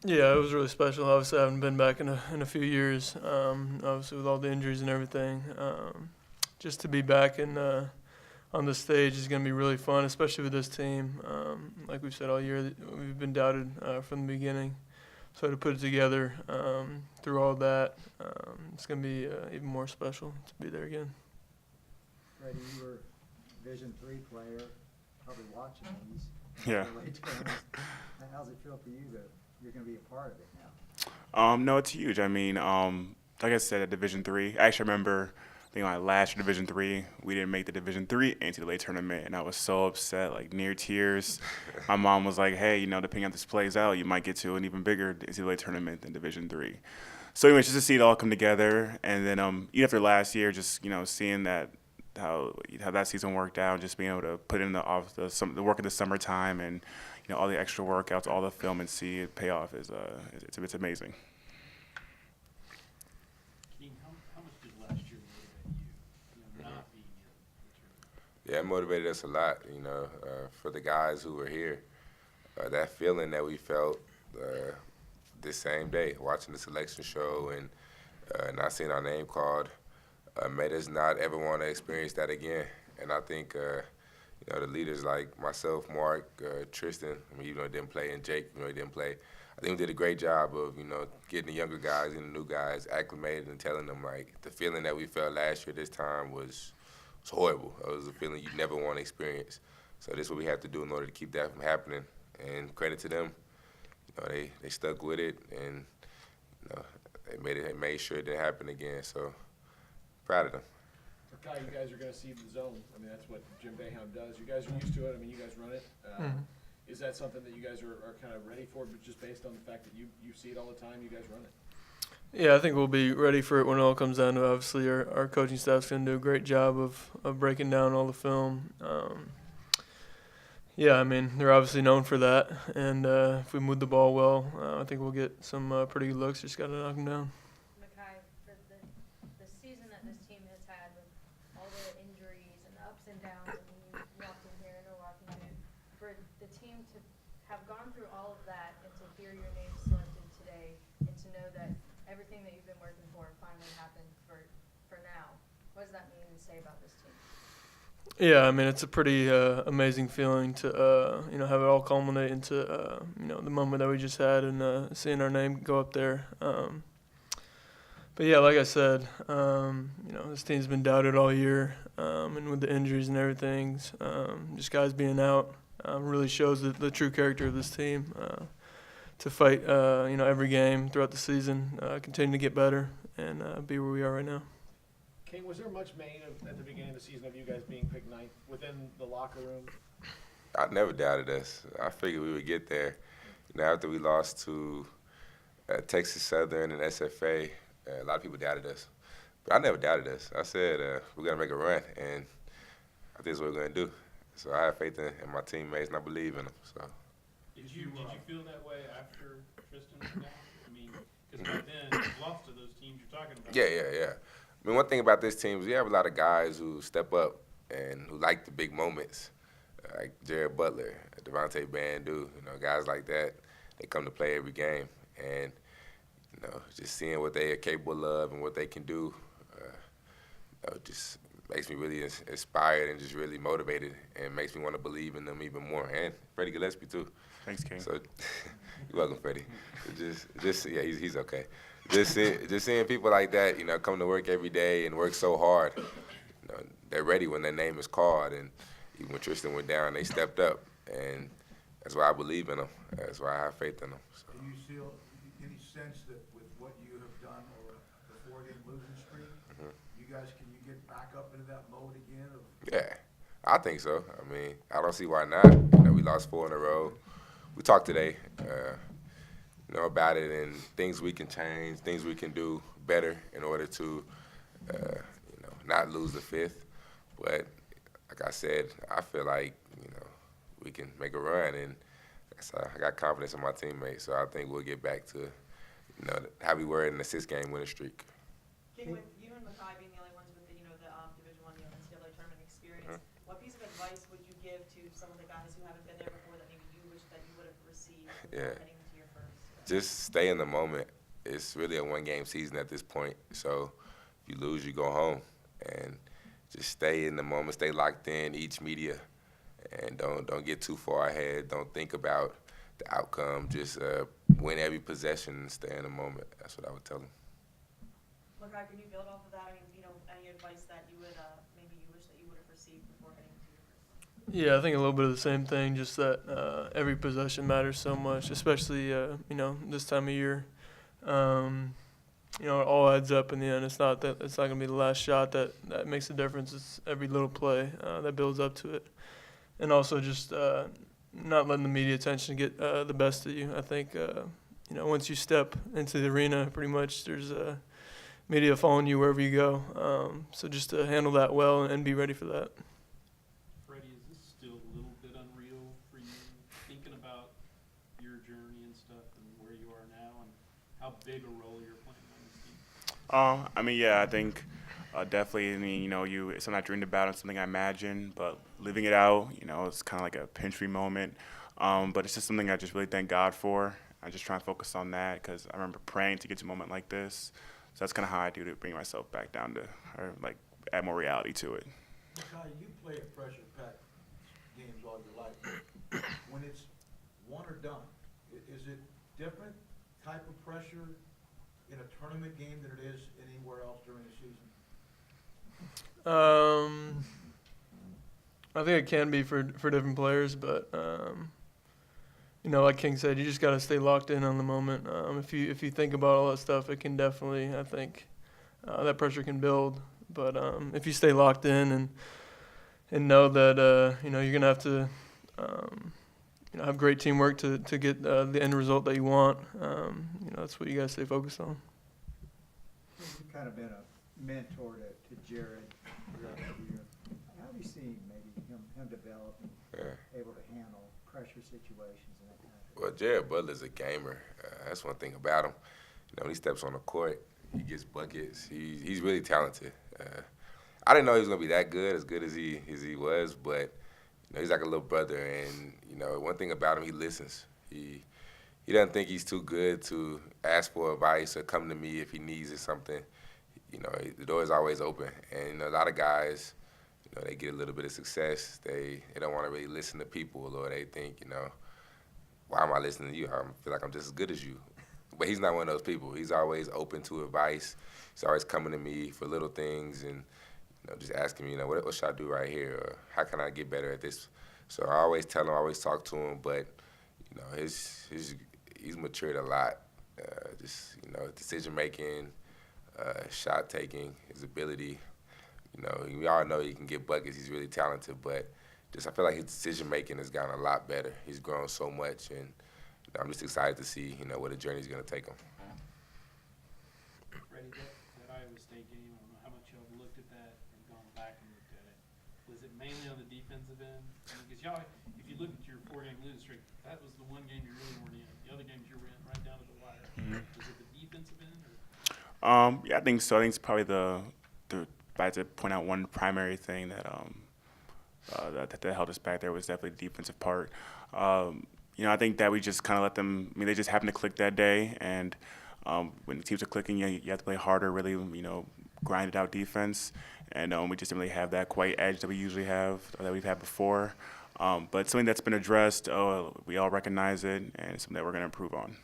Yeah, it was really special. Obviously, I haven't been back in a few years. Obviously, with all the injuries and everything, just to be back on the stage is going to be really fun, especially with this team. Like we've said all year, we've been doubted from the beginning. So to put it together through all that, it's going to be even more special to be there again. Freddie, you were Division III player, probably watching these Yeah. NCAA tournaments. How's it feel for you that you're going to be a part of it now? No, it's huge. I mean, like I said, at Division three, I actually remember, I think my last year Division three, we didn't make the Division three NCAA tournament, and I was so upset, like near tears. My mom was like, "Hey, depending on how this plays out, you might get to an even bigger NCAA tournament than Division three." So, anyways, just to see it all come together, and then even after last year, just seeing that how that season worked out, just being able to put in the work in the summertime and all the extra workouts, all the film, and see it pay off is it's amazing. King, how much did last year motivate you, not being in the tournament? Yeah, it motivated us a lot, for the guys who were here. That feeling that we felt this same day, watching the selection show and not seeing our name called, made us not ever want to experience that again. And I think, the leaders like myself, Mark, Tristan, even though he didn't play, and Jake, he didn't play, I think we did a great job of, getting the younger guys and the new guys acclimated and telling them, like, the feeling that we felt last year this time was horrible. It was a feeling you never want to experience. So this is what we have to do in order to keep that from happening. And credit to them, they stuck with it, and they made sure it didn't happen again. So proud of them. Kai, you guys are going to see the zone. I mean, that's what Jim Boeheim does. You guys are used to it. I mean, you guys run it. Is that something that you guys are kind of ready for, but just based on the fact that you see it all the time, you guys run it? Yeah, I think we'll be ready for it when it all comes down to it. Obviously, our coaching staff's going to do a great job of breaking down all the film. Yeah, I mean, they're obviously known for that. And if we move the ball well, I think we'll get some pretty good looks. Just got to knock them down. Makai, the season that this team has had with all the injuries and the ups and downs, and you walked in here in a walking boot, for the team to have gone through all of that and to hear your name selected today and to know that everything that you've been working for finally happened for now, what does that mean to say about this team? Yeah, I mean, it's a pretty amazing feeling to have it all culminate into the moment that we just had and seeing our name go up there. But yeah, like I said, this team's been doubted all year, and with the injuries and everything, just guys being out really shows the true character of this team. To fight, every game throughout the season, continue to get better, and be where we are right now. King, was there much made at the beginning of the season of you guys being picked ninth within the locker room? I never doubted us. I figured we would get there. After we lost to Texas Southern and SFA, a lot of people doubted us. But I never doubted us. I said, we're going to make a run, and I think that's what we're going to do. So I have faith in my teammates, and I believe in them. So. Did you feel that way after Tristan went down? I mean, because by then you lost to those teams you're talking about. Yeah. I mean, one thing about this team is we have a lot of guys who step up and who like the big moments, like Jared Butler, Devontae Bandu, guys like that. They come to play every game, and just seeing what they are capable of and what they can do, just makes me really inspired and just really motivated, and makes me want to believe in them even more. And Freddie Gillespie too. Thanks, King. So you're welcome, Freddie. Yeah, he's okay. Just seeing people like that, come to work every day and work so hard. They're ready when their name is called, and even when Tristan went down, they stepped up, and that's why I believe in them. That's why I have faith in them. So. Do you feel any sense that with what you have done over the 4-game losing streak, you get back up into that mode again? Yeah, I think so. I mean, I don't see why not. We lost 4 in a row. We talked today, about it and things we can change, things we can do better in order to, not lose the 5th. But like I said, I feel like, we can make a run, and I got confidence in my teammates, so I think we'll get back to, how we were in the 6-game winning streak. King, with you and Makai being the only ones with the Division I, NCAA tournament experience, what piece of advice would you give to some of the guys who haven't been there before that maybe you wish that you would have received heading into your first just stay in the moment. It's really a one-game season at this point. So if you lose, you go home. And just stay in the moment, stay locked in each media. And don't get too far ahead. Don't think about the outcome. Just win every possession and stay in the moment. That's what I would tell them. Makai, can you build off of that? I mean, you know, any advice that you would maybe you wish that you would have received before heading into your first one? Yeah, I think a little bit of the same thing. Just that every possession matters so much, especially this time of year. It all adds up in the end. It's not gonna be the last shot that makes the difference. It's every little play that builds up to it, and also just not letting the media attention get the best of you. I think once you step into the arena, pretty much there's media following you wherever you go. So just to handle that well and be ready for that. Freddie, is this still a little bit unreal for you, thinking about your journey and stuff and where you are now and how big a role you're playing on this team? Yeah, I think definitely. It's something I dreamed about and something I imagined, but living it out, it's kind of like a pinch me moment. But it's just something I just really thank God for. I just try and focus on that because I remember praying to get to a moment like this. So that's kind of how I do to bring myself back down to, or like add more reality to it. Makai, you play at pressure-packed games all your life. When it's one or done, is it different type of pressure in a tournament game than it is anywhere else during the season? I think it can be for different players, but like King said, you just got to stay locked in on the moment. If you think about all that stuff, it can definitely, I think, that pressure can build. But if you stay locked in and know that you're gonna have to have great teamwork to get the end result that you want, that's what you gotta stay focused on. You've kind of been a mentor to Jared throughout the year. How have you seen maybe him develop and able to handle pressure situations and that kind of thing? Well, Jared Butler's a gamer. That's one thing about him. When he steps on the court, he gets buckets. He's really talented. I didn't know he was gonna be that good, as he was, but he's like a little brother. And one thing about him, he listens. He doesn't think he's too good to ask for advice or come to me if he needs or something. The door is always open. And a lot of guys, they get a little bit of success. They don't want to really listen to people, or they think, why am I listening to you? I feel like I'm just as good as you. But he's not one of those people. He's always open to advice. He's always coming to me for little things and just asking me, what should I do right here? Or how can I get better at this? So I always tell him, I always talk to him, but he's matured a lot. Decision making, shot taking, his ability. We all know he can get buckets. He's really talented, but I feel like his decision making has gotten a lot better. He's grown so much, and I'm just excited to see where the journey's going to take him. Freddie, that Iowa State game, I don't know how much y'all have looked at that and gone back and looked at it. Was it mainly on the defensive end? Because y'all, if you look at your 4-game losing streak, that was the one game you really weren't in. The other games you were in right down to the wire. Mm-hmm. Was it the defensive end? Yeah, I think so. I think it's probably if I had to point out one primary thing that held us back there was definitely the defensive part. I think that we just kind of let them. They just happened to click that day, and when the teams are clicking, you have to play harder, really, grind it out defense, and we just didn't really have that quite edge that we usually have, or that we've had before. But something that's been addressed. We all recognize it, and it's something that we're going to improve on.